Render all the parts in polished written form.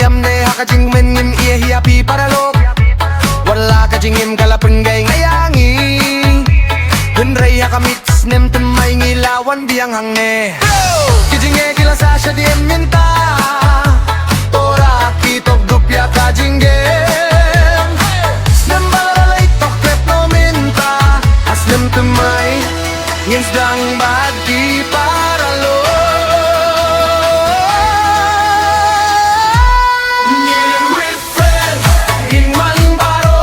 amne haka jingmen ngim iya hiapi paralok. Wala ka jingim kalapen gay ngayangi. Hynrei haka mit Snem Thymmai ngilawan Biang hange. Kijinge kila sasya di minta. Tora kitog dupya ka jingem. Snem balalay tok klep no minta. Snem Thymmai ngins dang bad paralok. Year with friends in man baro.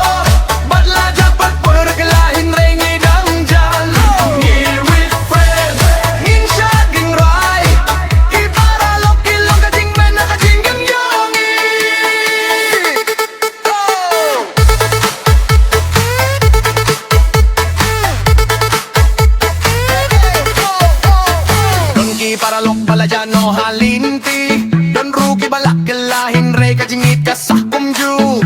Badla japat perkela hynrei ngidang jal. Year with friends in shad Jingrwai. Iparalok ilong ka jingmen na ka jingkynmaw. Don ki paralok balajano halinti. Don ruki balak kela hynrei ka jingïaid ka sakumju.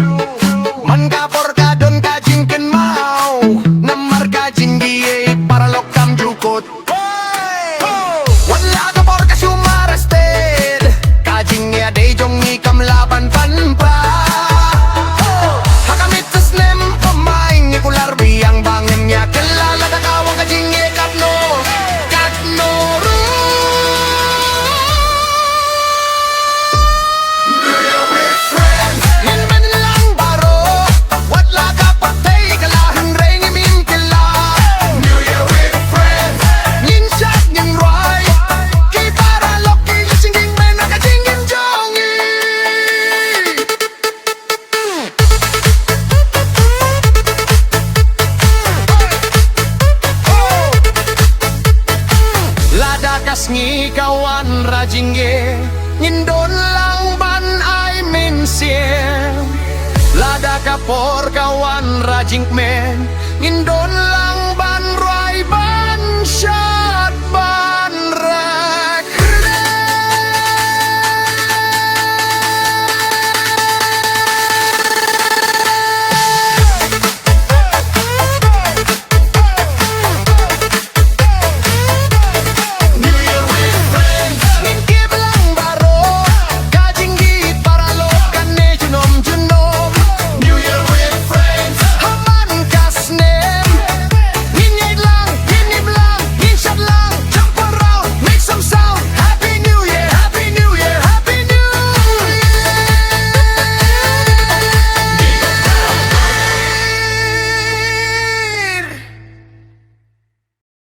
Man ka por ka don ka jingkynmaw. Namar ka jingieid paralok kam jukot. Wala ka por ka sumarasted. Ka jingïaid jong ikam laban panpa. Hakamit sa Snem Thymmai ngikular Biang bangin niya kilala dakawang ka jingeh katno. Katno ru. Year with friends Hinman lang baro. Wala ka patay kala hynrei ngimin kila. New Year with friends Ninshad Jingrwai. Ki paralok ilising jingmen na ka jingim jongi. Lada kasngi kawan rajingge. Ngindon lang ban ay mynsiem. Lada kapor kawan rajingkmen. Ngindon lang